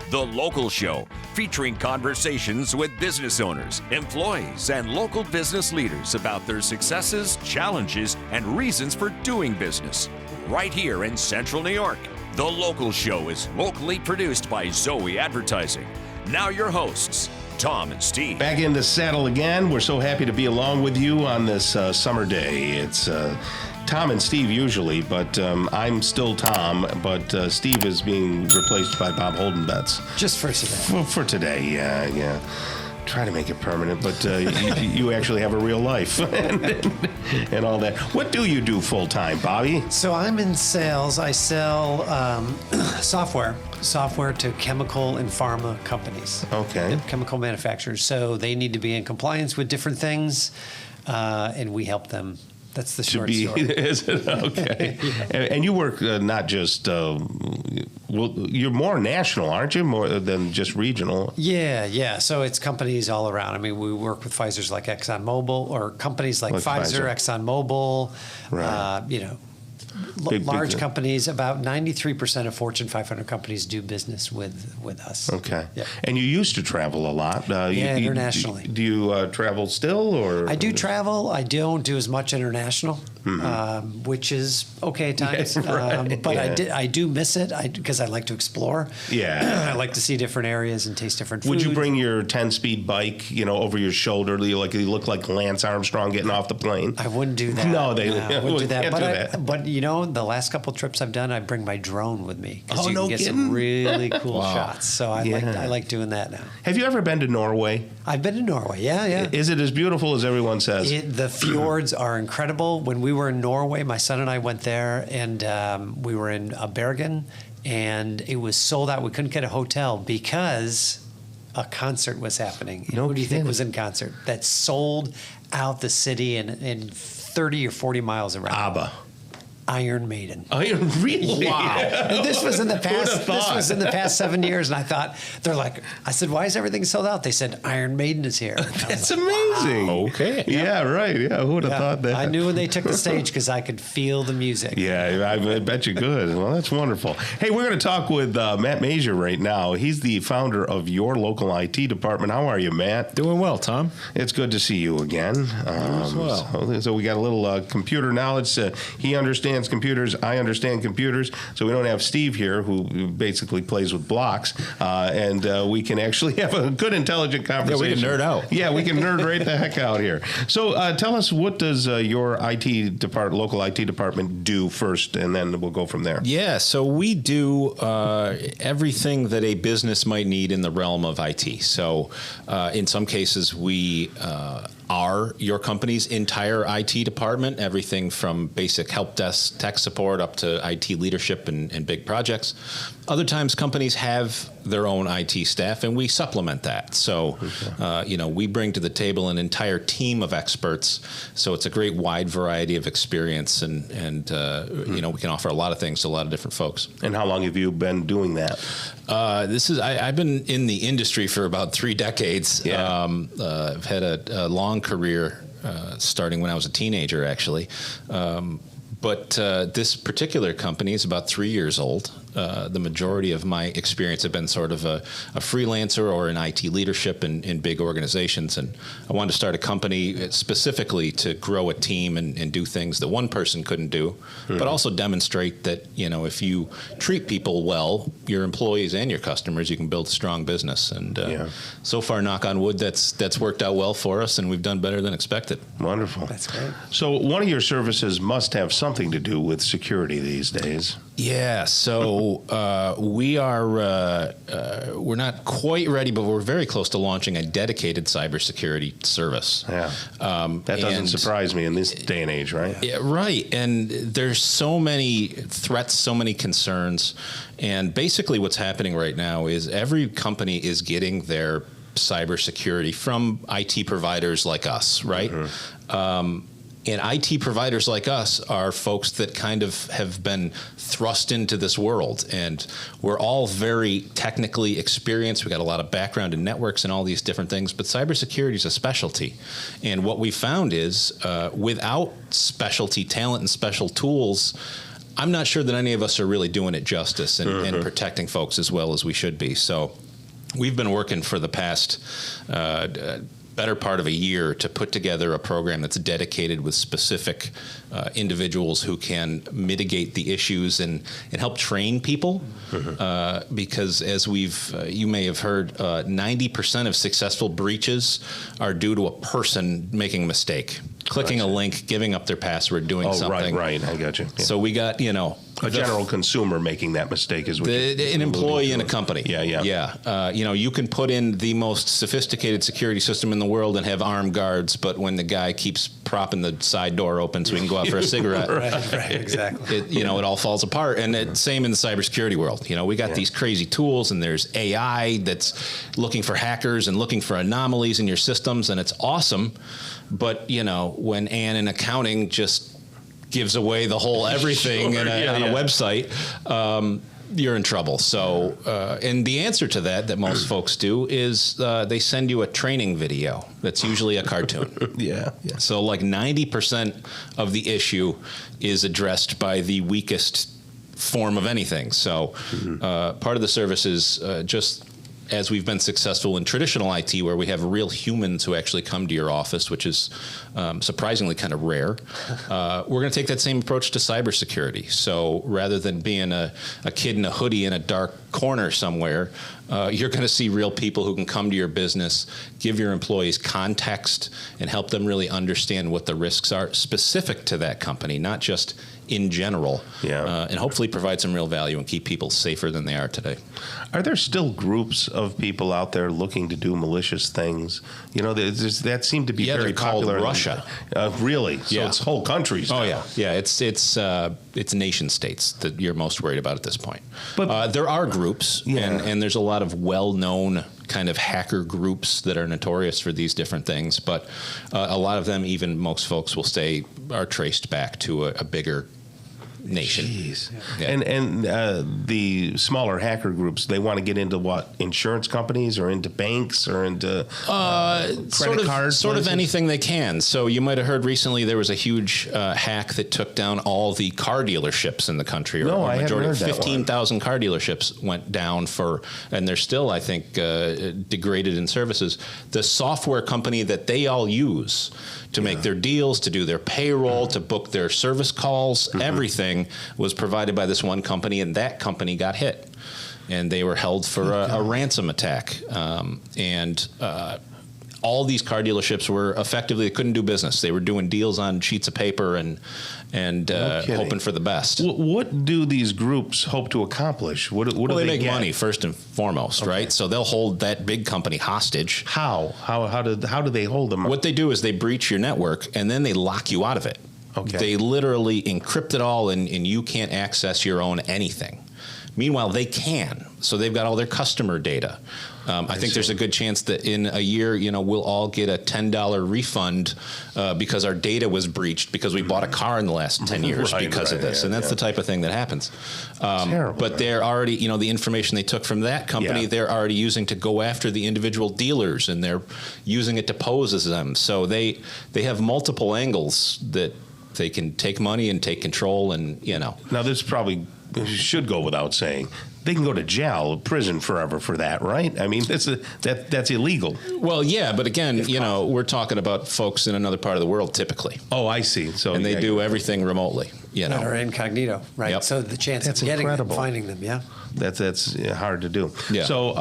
The Local Show, featuring conversations with business owners, employees, and local business leaders about their successes, challenges, and reasons for doing business. Right here in Central New York. The Local Show is locally produced by Zoey Advertising. Now your hosts, Tom and Steve. Back in the saddle again. We're so happy to be along with you on this summer day. It's Tom and Steve usually, but I'm still Tom, but Steve is being replaced by Bob Holden-Betts. Just for today. For today, yeah. Try to make it permanent, but you actually have a real life and all that. What do you do full time, Bobby? So I'm in sales. I sell software to chemical and pharma companies. Okay. Chemical manufacturers. So they need to be in compliance with different things, and we help them. That's the short story. Is it? Okay. And you work not just, you're more national, aren't you? More than just regional. Yeah. So it's companies all around. I mean, we work with Pfizer's like ExxonMobil, or companies like Pfizer, ExxonMobil, right. Large companies. About 93% of Fortune 500 companies do business with us. Okay. Yeah. And you used to travel a lot. Internationally. Do you travel still, or? I do travel. I don't do as much international, which is okay at times. Right. But I do miss it because I like to explore. Yeah. I like to see different areas and taste different foods. Would you bring your 10-speed bike, over your shoulder? You look like Lance Armstrong getting off the plane. I wouldn't do that. No, they wouldn't do that. Can't But do that. But the last couple trips I've done, I bring my drone with me because you no can get kidding? some really cool shots. So I like doing that now. Have you ever been to Norway? I've been to Norway. Yeah. Is it as beautiful as everyone says? The fjords are incredible. When we were in Norway, my son and I went there, and we were in Bergen, and it was sold out. We couldn't get a hotel because a concert was happening. Who do you think was in concert? That sold out the city in 30 or 40 miles around. ABBA. Iron Maiden. Really? Wow. And this was in the past. This was in the past 7 years, and I thought I said, why is everything sold out? They said Iron Maiden is here. That's amazing. Wow. Okay. Yeah, right. Yeah, who would have thought that? I knew when they took the stage because I could feel the music. Yeah, I bet you could. Well, that's wonderful. Hey, we're going to talk with Matt Masur right now. He's the founder of Your Local IT Department. How are you, Matt? Doing well, Tom. It's good to see you again. As well. So we got a little computer knowledge. He understands computers. I understand computers. So we don't have Steve here, who basically plays with blocks, and we can actually have a good, intelligent conversation. Yeah, we can nerd out. Yeah, we can nerd right the heck out here. So tell us, what does your local IT department do first, and then we'll go from there. Yeah, so we do everything that a business might need in the realm of IT. So in some cases, we are your company's entire IT department, everything from basic help desk tech support up to IT leadership and big projects. Other times companies have their own IT staff, and we supplement that. So, we bring to the table an entire team of experts. So it's a great wide variety of experience, and we can offer a lot of things to a lot of different folks. And how long have you been doing that? I've been in the industry for about 3 decades. Yeah. I've had a long career, starting when I was a teenager, actually. But this particular company is about 3 years old. The majority of my experience have been sort of a freelancer or in IT leadership in big organizations. And I wanted to start a company specifically to grow a team and do things that one person couldn't do, but also demonstrate that, if you treat people well, your employees and your customers, you can build a strong business. And so far, knock on wood, that's worked out well for us, and we've done better than expected. Wonderful. That's great. So one of your services must have something to do with security these days. Yeah, so we're not quite ready, but we're very close to launching a dedicated cybersecurity service. Yeah, that doesn't surprise me in this day and age, right? Yeah, right, and there's so many threats, so many concerns, and basically what's happening right now is every company is getting their cybersecurity from IT providers like us, right? And IT providers like us are folks that kind of have been thrust into this world. And we're all very technically experienced. We've got a lot of background in networks and all these different things. But cybersecurity is a specialty. And what we found is without specialty talent and special tools, I'm not sure that any of us are really doing it justice and protecting folks as well as we should be. So we've been working for the past better part of a year to put together a program that's dedicated with specific individuals who can mitigate the issues and help train people. Because as you may have heard, 90% of successful breaches are due to a person making a mistake, clicking a link, giving up their password, doing something. Right. I got you. Yeah. So we got, A general consumer making that mistake is what an employee in a company. Yeah. You can put in the most sophisticated security system in the world and have armed guards, but when the guy keeps propping the side door open so he can go out for a cigarette, right, exactly. It all falls apart. And same in the cybersecurity world. We got these crazy tools, and there's AI that's looking for hackers and looking for anomalies in your systems, and it's awesome. But when Ann in accounting just gives away the whole everything on a website, you're in trouble. So, and the answer to that most folks do is they send you a training video that's usually a cartoon. Yeah. So like 90% of the issue is addressed by the weakest form of anything. So part of the service is just as we've been successful in traditional IT, where we have real humans who actually come to your office, which is surprisingly kind of rare, we're going to take that same approach to cybersecurity. So rather than being a kid in a hoodie in a dark corner somewhere, you're going to see real people who can come to your business, give your employees context, and help them really understand what the risks are specific to that company, not just in general, and hopefully provide some real value and keep people safer than they are today. Are there still groups of people out there looking to do malicious things? That seemed to be very popular. Called Russia. Really? So it's whole countries now. Oh yeah. It's nation states that you're most worried about at this point. But there are groups, and there's a lot of well-known kind of hacker groups that are notorious for these different things. But a lot of them, even most folks will say, are traced back to a bigger nation. Jeez. Yeah. And the smaller hacker groups, they want to get into what? Insurance companies or into banks or into credit cards? Sort of anything they can. So you might have heard recently there was a huge hack that took down all the car dealerships in the country. No, I haven't heard that. 15,000 car dealerships went down and they're still, I think, degraded in services. The software company that they all use to make their deals, to do their payroll, to book their service calls, everything was provided by this one company, and that company got hit. And they were held for a ransom attack. All these car dealerships were effectively, they couldn't do business. They were doing deals on sheets of paper and hoping for the best. What do these groups hope to accomplish? What do they make get? Money first and foremost, right? So they'll hold that big company hostage. How do they hold them? What they do is they breach your network and then they lock you out of it. Okay. They literally encrypt it all and you can't access your own anything. Meanwhile, they can. So they've got all their customer data. I think there's a good chance that in a year, we'll all get a $10 refund because our data was breached because we bought a car in the last 10 years because of this. And that's the type of thing that happens. But they're already, the information they took from that company, they're already using to go after the individual dealers, and they're using it to pose as them. So they have multiple angles that they can take money and take control and, Now, this probably should go without saying. They can go to jail, prison forever for that, right? I mean, that's illegal. Well, yeah, but again, we're talking about folks in another part of the world typically. Oh, I see. So and they do everything remotely, Or incognito, right? Yep. So the chance of getting them, finding them, that's hard to do. Yeah. So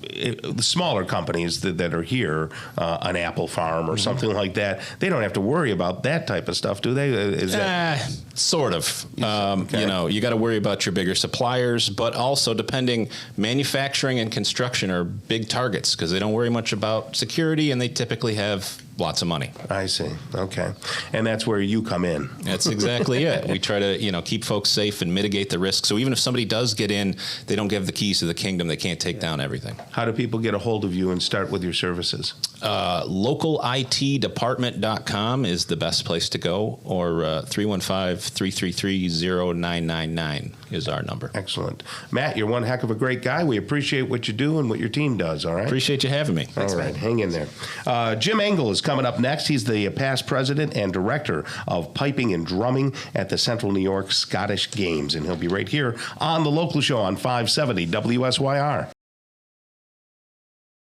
the smaller companies that are here, an Apple farm or something like that, they don't have to worry about that type of stuff, do they? Is that sort of? Okay. You got to worry about your bigger suppliers, but also manufacturing and construction are big targets because they don't worry much about security and they typically have lots of money. I see. Okay. And that's where you come in. That's exactly it. We try to, keep folks safe and mitigate the risk. So even if somebody does get in, they don't give the keys to the kingdom. They can't take down everything. How do people get a hold of you and start with your services? Localitdepartment.com is the best place to go, or 315-333-0999. is our number. Excellent. Matt, you're one heck of a great guy. We appreciate what you do and what your team does, all right? Appreciate you having me. All right, hang in there. Jim Engel is coming up next. He's the past president and director of piping and drumming at the Central New York Scottish Games, and he'll be right here on The Local Show on 570 WSYR.